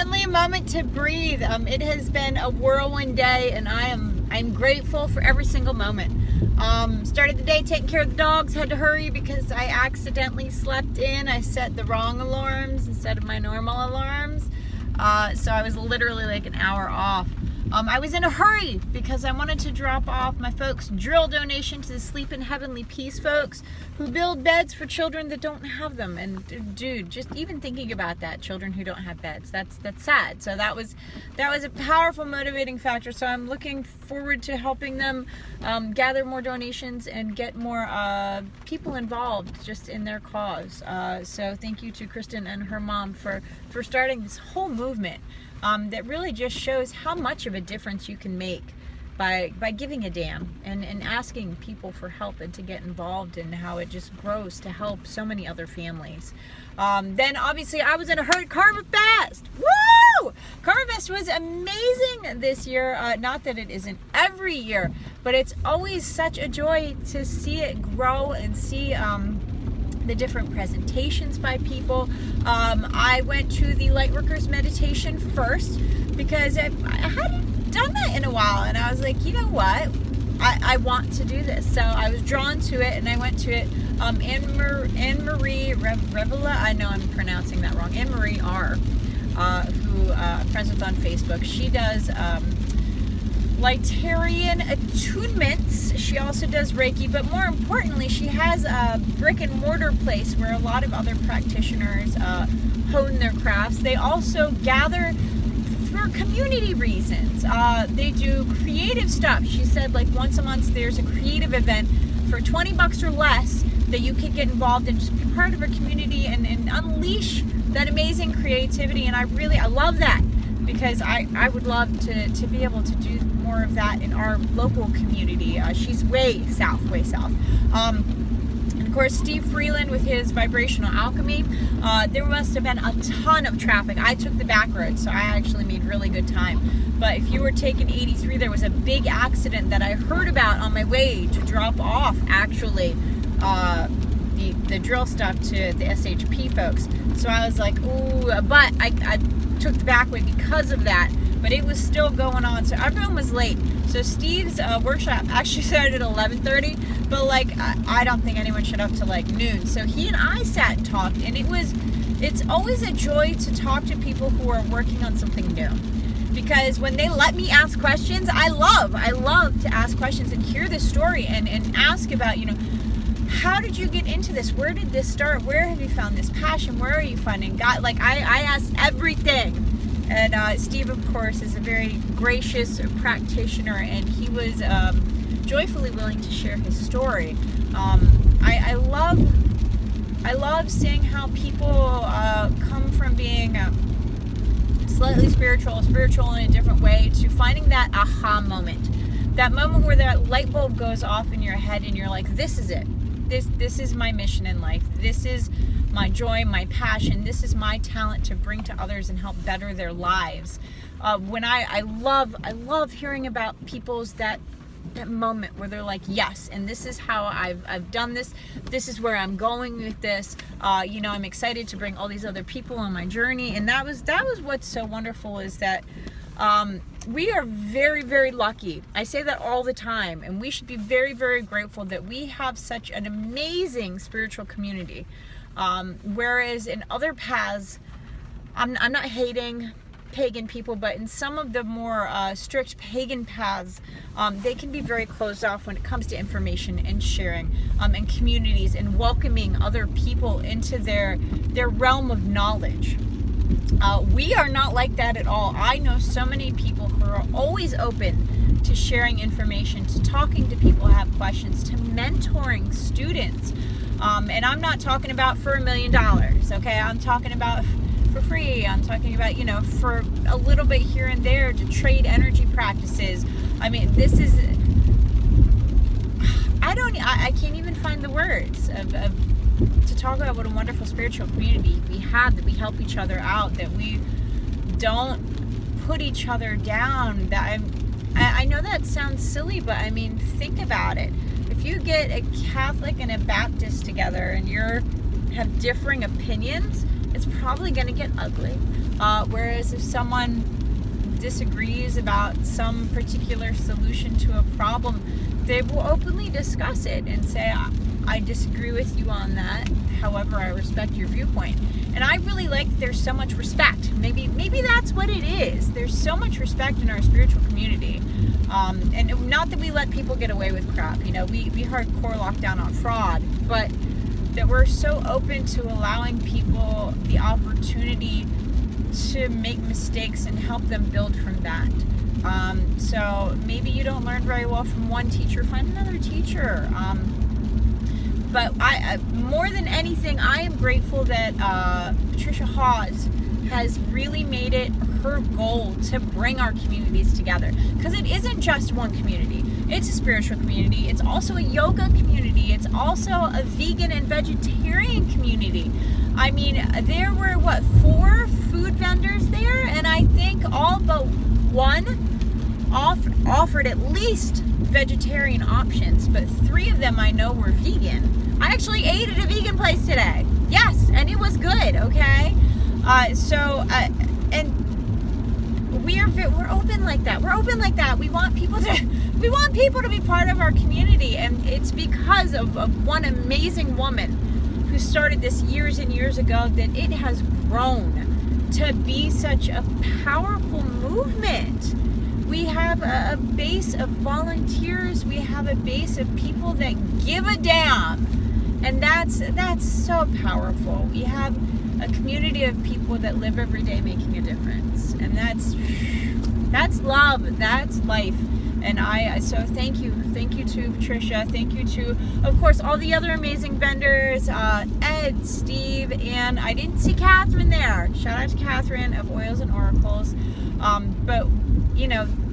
finally a moment to breathe. It has been a whirlwind day, and I'm grateful for every single moment. Started the day taking care of the dogs. Had to hurry because I accidentally slept in. I set the wrong alarms instead of my normal alarms. So I was literally like an hour off. I was in a hurry because I wanted to drop off my folks' drill donation to the Sleep in Heavenly Peace folks who build beds for children that don't have them. And dude, just even thinking about that, children who don't have beds, that's sad. So that was a powerful motivating factor. So I'm looking forward to helping them gather more donations and get more people involved just in their cause. So thank you to Kristen and her mom for starting this whole movement. That really just shows how much of a difference you can make by giving a damn and asking people for help and to get involved, and how it just grows to help so many other families. Then obviously I was in a hurry. KarmaFest! Woo! KarmaFest was amazing this year. Not that it isn't every year, but it's always such a joy to see it grow and see the different presentations by people. I went to the Lightworkers meditation first because I hadn't done that in a while, and I was like, you know what? I want to do this. So I was drawn to it, and I went to it. Anne-Marie Revela, I know I'm pronouncing that wrong, Anne-Marie R., who I'm friends with on Facebook. She does Lightarian attunements. She also does Reiki, but more importantly, she has a brick and mortar place where a lot of other practitioners hone their crafts. They also gather for community reasons. They do creative stuff. She said like once a month there's a creative event for $20 or less that you can get involved in, just be part of a community and unleash that amazing creativity. And I love that, because I would love to be able to do more of that in our local community. She's way south. And of course, Steve Freeland with his vibrational alchemy. There must have been a ton of traffic. I took the back road, so I actually made really good time. But if you were taking 83, there was a big accident that I heard about on my way to drop off, actually, the drill stuff to the SHP folks. So I was like, ooh, but I took the back way because of that, but it was still going on, so everyone was late. So Steve's workshop actually started at 11:30, but like I don't think anyone showed up till like noon. So he and I sat and talked, and it's always a joy to talk to people who are working on something new, because when they let me ask questions, I love to ask questions and hear the story and ask about, you know, how did you get into this? Where did this start? Where have you found this passion? Where are you finding God? Like I asked everything. And Steve, of course, is a very gracious practitioner, and he was joyfully willing to share his story. I love seeing how people come from being slightly spiritual in a different way, to finding that aha moment. That moment where that light bulb goes off in your head and you're like, this is it. This is my mission in life. This is my joy, my passion. This is my talent to bring to others and help better their lives. When I love hearing about people's that moment where they're like, yes, and this is how I've done this. This is where I'm going with this. You know, I'm excited to bring all these other people on my journey. And that was what's so wonderful, is that we are very, very lucky. I say that all the time, and we should be very, very grateful that we have such an amazing spiritual community. Whereas in other paths, I'm not hating pagan people, but in some of the more strict pagan paths, they can be very closed off when it comes to information and sharing, and communities and welcoming other people into their realm of knowledge. We are not like that at all. I know so many people who are always open to sharing information, to talking to people who have questions, to mentoring students. And I'm not talking about for $1 million, okay? I'm talking about for free. I'm talking about, you know, for a little bit here and there to trade energy practices. I mean, this is, I can't even find the words to talk about what a wonderful spiritual community we have, that we help each other out, that we don't put each other down. That I know that sounds silly, but I mean, think about it. If you get a Catholic and a Baptist together and have differing opinions, it's probably going to get ugly. Whereas if someone disagrees about some particular solution to a problem, they will openly discuss it and say, I disagree with you on that. However, I respect your viewpoint. And I really like that there's so much respect. Maybe that's what it is. There's so much respect in our spiritual community. And not that we let people get away with crap. We hardcore lock down on fraud, but that we're so open to allowing people the opportunity to make mistakes and help them build from that. So maybe you don't learn very well from one teacher, find another teacher. But I more than anything, I am grateful that Patricia Hawes has really made it her goal to bring our communities together. Because it isn't just one community. It's a spiritual community. It's also a yoga community. It's also a vegan and vegetarian community. I mean, there were, 4 food vendors there? And I think all but one offered at least vegetarian options. But 3 of them I know were vegan. I actually ate at a vegan place today. Yes, and it was good, okay? And we're open like that. We're open like that. We want people to be part of our community, and it's because of one amazing woman who started this years and years ago that it has grown to be such a powerful movement. We have a base of volunteers. We have a base of people that give a damn. And that's so powerful. We have a community of people that live every day making a difference. And that's love. That's life. And so thank you. Thank you to Patricia. Thank you to, of course, all the other amazing vendors, Ed, Steve, and I didn't see Catherine there. Shout out to Catherine of Oils and Oracles. But,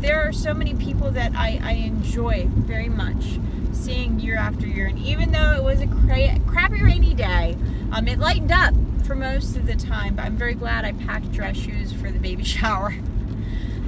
there are so many people that I enjoy very much seeing year after year. And even though it was a crappy rainy day, it lightened up for most of the time. But I'm very glad I packed dress shoes for the baby shower.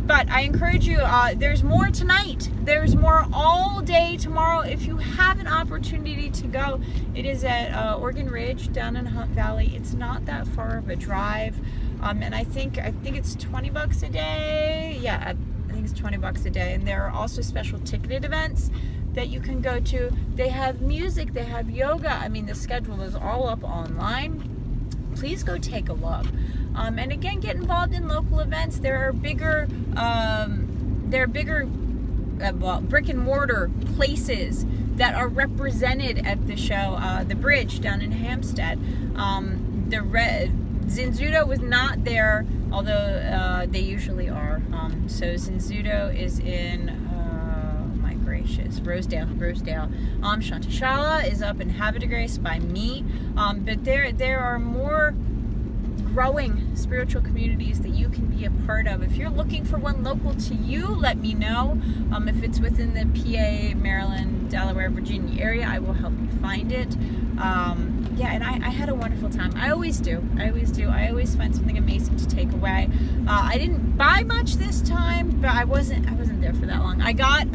But I encourage you, there's more tonight. There's more all day tomorrow. If you have an opportunity to go, it is at Oregon Ridge down in Hunt Valley. It's not that far of a drive. And I think it's $20 a day. Yeah, I think it's $20 a day. And there are also special ticketed events that you can go to. They have music, they have yoga. I mean, the schedule is all up online. Please go take a look. And again, get involved in local events. There are bigger brick and mortar places that are represented at the show. The Bridge down in Hampstead. Zinzudo was not there, although they usually are. So Zinzudo is in, Rosedale. Shantishala is up in Havre Grace by me. But there are more growing spiritual communities that you can be a part of. If you're looking for one local to you, let me know. If it's within the PA, Maryland, Delaware, Virginia area, I will help you find it. And I had a wonderful time. I always do. I always find something amazing to take away. I didn't buy much this time, but I wasn't there for that long. I got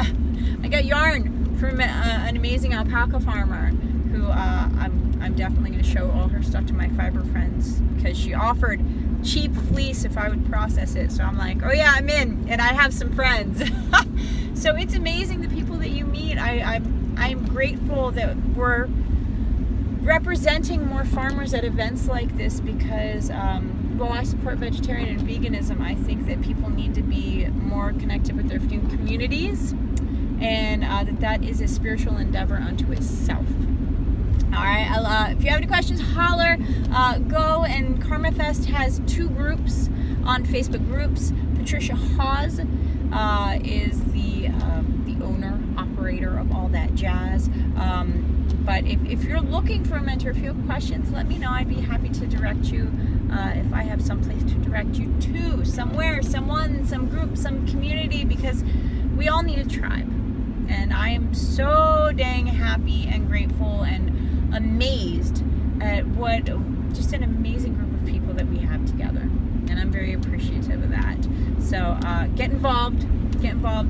yarn from an amazing alpaca farmer who I'm definitely going to show all her stuff to my fiber friends, because she offered cheap fleece if I would process it. So I'm like, oh yeah, I'm in, and I have some friends. So it's amazing the people that you meet. I'm grateful that we're representing more farmers at events like this, because while I support vegetarian and veganism, I think that people need to be more connected with their food communities, and that is a spiritual endeavor unto itself. All right, if you have any questions, holler. Go, and KarmaFest has 2 groups on Facebook groups. Patricia Hawes is the owner, operator of all that jazz. But if you're looking for a mentor, if you have questions, let me know. I'd be happy to direct you if I have some place to direct you to, somewhere, someone, some group, some community, because we all need a tribe. And I am so dang happy and grateful and amazed at what just an amazing group of people that we have together. And I'm very appreciative of that. So get involved,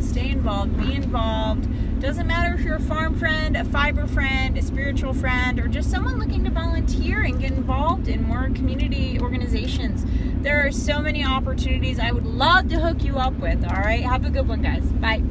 stay involved, be involved. Doesn't matter if you're a farm friend, a fiber friend, a spiritual friend, or just someone looking to volunteer and get involved in more community organizations. There are so many opportunities I would love to hook you up with. All right, have a good one, guys. Bye.